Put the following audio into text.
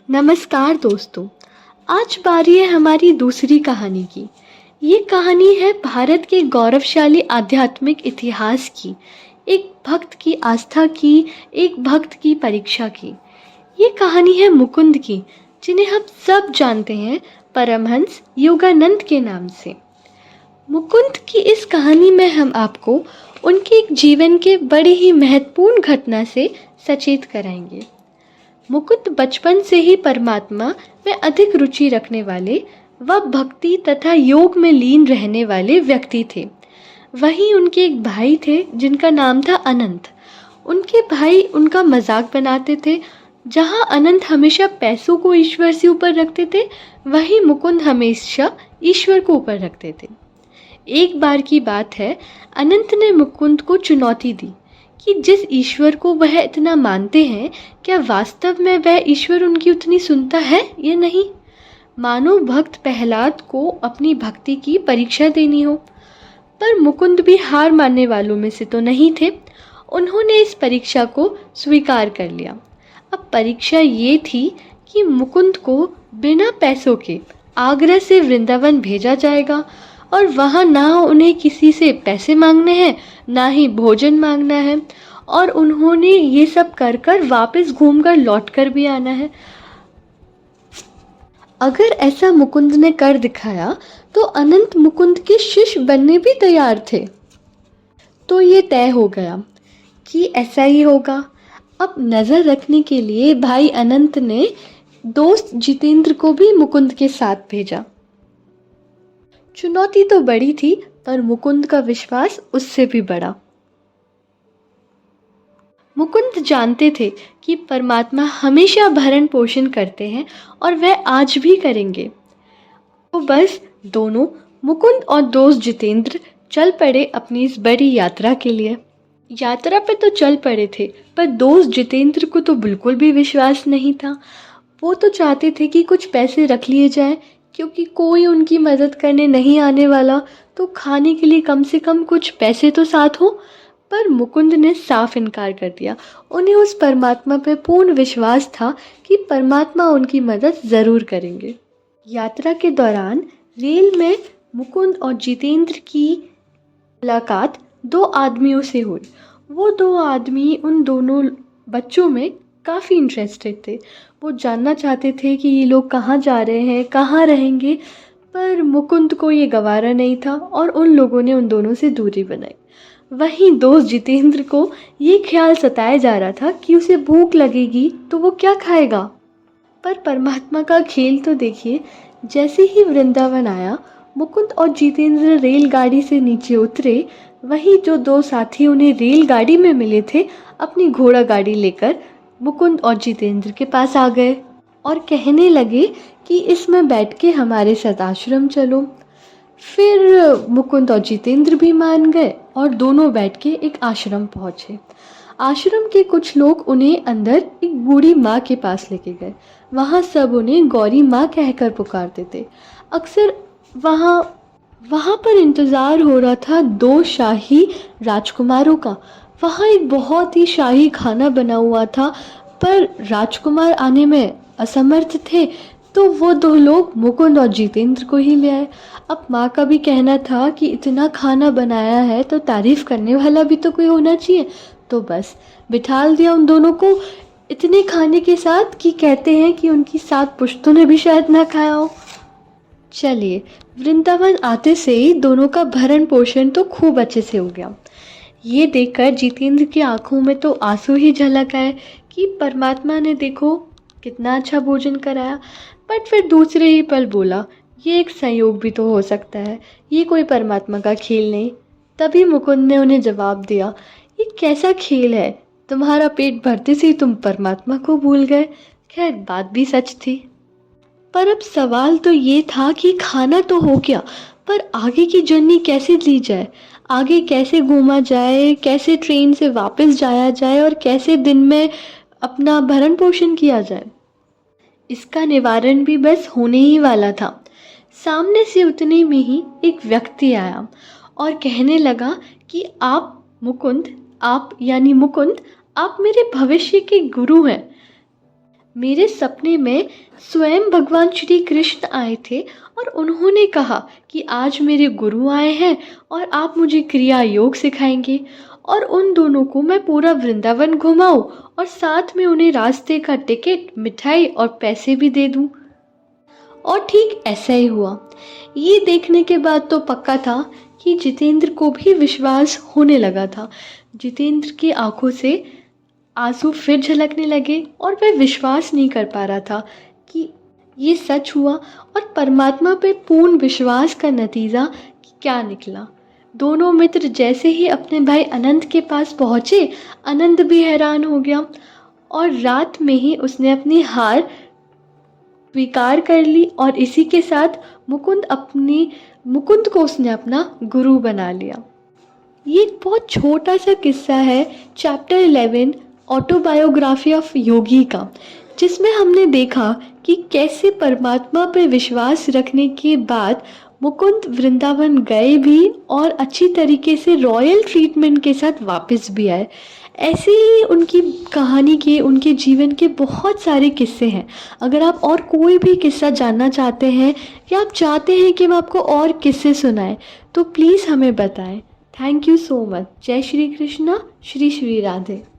नमस्कार दोस्तों। आज बारी है हमारी दूसरी कहानी की। ये कहानी है भारत के गौरवशाली आध्यात्मिक इतिहास की, एक भक्त की आस्था की, एक भक्त की परीक्षा की। ये कहानी है मुकुंद की, जिन्हें हम सब जानते हैं परमहंस योगानंद के नाम से। मुकुंद की इस कहानी में हम आपको उनके एक जीवन के बड़ी ही महत्वपूर्ण घटना से सचेत कराएंगे। मुकुंद बचपन से ही परमात्मा में अधिक रुचि रखने वाले व भक्ति तथा योग में लीन रहने वाले व्यक्ति थे। वहीं उनके एक भाई थे जिनका नाम था अनंत। उनके भाई उनका मजाक बनाते थे। जहां अनंत हमेशा पैसों को ईश्वर से ऊपर रखते थे, वहीं मुकुंद हमेशा ईश्वर को ऊपर रखते थे। एक बार की बात है, अनंत ने मुकुंद को चुनौती दी कि जिस ईश्वर को वह इतना मानते हैं, क्या वास्तव में वह ईश्वर उनकी उतनी सुनता है या नहीं। मानो भक्त प्रहलाद को अपनी भक्ति की परीक्षा देनी हो। पर मुकुंद भी हार मानने वालों में से तो नहीं थे। उन्होंने इस परीक्षा को स्वीकार कर लिया। अब परीक्षा ये थी कि मुकुंद को बिना पैसों के आगरा से वृंदावन भेजा जाएगा और वहाँ ना उन्हें किसी से पैसे मांगने हैं, ना ही भोजन मांगना है, और उन्होंने ये सब कर कर वापस घूमकर लौट कर भी आना है। अगर ऐसा मुकुंद ने कर दिखाया तो अनंत मुकुंद के शिष्य बनने भी तैयार थे। तो ये तय हो गया कि ऐसा ही होगा। अब नज़र रखने के लिए भाई अनंत ने दोस्त जितेंद्र को भी मुकुंद के साथ भेजा। चुनौती तो बड़ी थी, पर मुकुंद का विश्वास उससे भी बड़ा। मुकुंद जानते थे कि परमात्मा हमेशा भरण पोषण करते हैं और वह आज भी करेंगे। तो बस दोनों, मुकुंद और दोस्त जितेंद्र, चल पड़े अपनी इस बड़ी यात्रा के लिए। यात्रा पे तो चल पड़े थे, पर दोस्त जितेंद्र को तो बिल्कुल भी विश्वास नहीं था। वो तो चाहते थे कि कुछ पैसे रख लिए जाए, क्योंकि कोई उनकी मदद करने नहीं आने वाला, तो खाने के लिए कम से कम कुछ पैसे तो साथ हो। पर मुकुंद ने साफ इनकार कर दिया। उन्हें उस परमात्मा पर पूर्ण विश्वास था कि परमात्मा उनकी मदद ज़रूर करेंगे। यात्रा के दौरान रेल में मुकुंद और जितेंद्र की मुलाकात दो आदमियों से हुई। वो दो आदमी उन दोनों बच्चों में काफ़ी इंटरेस्टेड थे। वो जानना चाहते थे कि ये लोग कहाँ जा रहे हैं, कहाँ रहेंगे, पर मुकुंद को ये गवारा नहीं था और उन लोगों ने उन दोनों से दूरी बनाई। वहीं दोस्त जितेंद्र को ये ख्याल सताया जा रहा था कि उसे भूख लगेगी तो वो क्या खाएगा। पर परमात्मा का खेल तो देखिए, जैसे ही वृंदावन आया, मुकुंद और जितेंद्र रेलगाड़ी से नीचे उतरे, वहीं जो दो साथी उन्हें रेलगाड़ी में मिले थे, अपनी घोड़ा गाड़ी लेकर मुकुंद और जितेंद्र के पास आ गए और कहने लगे कि इसमें बैठ के हमारे साथ आश्रम चलो। फिर मुकुंद और जितेंद्र भी मान गए और दोनों बैठ के एक आश्रम पहुंचे। आश्रम के कुछ लोग उन्हें अंदर एक बूढ़ी माँ के पास लेके गए। वहाँ सब उन्हें गौरी माँ कहकर पुकारते थे। अक्सर वहाँ वहाँ पर इंतज़ार हो रहा था दो शाही राजकुमारों का। वहाँ एक बहुत ही शाही खाना बना हुआ था, पर राजकुमार आने में असमर्थ थे, तो वो दो लोग मुकुंद और जितेंद्र को ही ले आए। अब माँ का भी कहना था कि इतना खाना बनाया है तो तारीफ करने वाला भी तो कोई होना चाहिए, तो बस बिठाल दिया उन दोनों को इतने खाने के साथ कि कहते हैं कि उनकी 7 पुश्तों ने भी शायद ना खाया हो। चलिए, वृंदावन आते से ही दोनों का भरण पोषण तो खूब अच्छे से हो गया। ये देखकर जितेंद्र की आंखों में तो आंसू ही झलक आए कि परमात्मा ने देखो कितना अच्छा भोजन कराया। बट फिर दूसरे ही पल बोला, ये एक संयोग भी तो हो सकता है, ये कोई परमात्मा का खेल नहीं। तभी मुकुंद ने उन्हें जवाब दिया, ये कैसा खेल है, तुम्हारा पेट भरते से ही तुम परमात्मा को भूल गए। खैर, बात भी सच थी। पर अब सवाल तो ये था कि खाना तो हो गया, पर आगे की जर्नी कैसे ली जाए, आगे कैसे घूमा जाए, कैसे ट्रेन से वापस जाया जाए और कैसे दिन में अपना भरण पोषण किया जाए। इसका निवारण भी बस होने ही वाला था। सामने से उतने में ही एक व्यक्ति आया और कहने लगा कि आप यानी मुकुंद, आप मेरे भविष्य के गुरु हैं। मेरे सपने में स्वयं भगवान श्री कृष्ण आए थे और उन्होंने कहा कि आज मेरे गुरु आए हैं और आप मुझे क्रिया योग सिखाएंगे और उन दोनों को मैं पूरा वृंदावन घुमाऊं और साथ में उन्हें रास्ते का टिकट, मिठाई और पैसे भी दे दूं। और ठीक ऐसा ही हुआ। ये देखने के बाद तो पक्का था कि जितेंद्र को भी विश्वास होने लगा था। जितेंद्र की आंखों से आंसू फिर झलकने लगे और वह विश्वास नहीं कर पा रहा था कि ये सच हुआ और परमात्मा पे पूर्ण विश्वास का नतीजा क्या निकला। दोनों मित्र जैसे ही अपने भाई अनंत के पास पहुँचे, अनंत भी हैरान हो गया और रात में ही उसने अपनी हार स्वीकार कर ली और इसी के साथ मुकुंद को उसने अपना गुरु बना लिया। ये एक बहुत छोटा सा किस्सा है चैप्टर 11 ऑटोबायोग्राफी ऑफ योगी का, जिसमें हमने देखा कि कैसे परमात्मा पर विश्वास रखने के बाद मुकुंद वृंदावन गए भी और अच्छी तरीके से रॉयल ट्रीटमेंट के साथ वापस भी आए। ऐसे ही उनकी कहानी के, उनके जीवन के बहुत सारे किस्से हैं। अगर आप और कोई भी किस्सा जानना चाहते हैं या आप चाहते हैं कि हम आपको और किस्से सुनाएं तो प्लीज़ हमें बताएं। Thank you so much. जय श्री कृष्णा, श्री श्री राधे।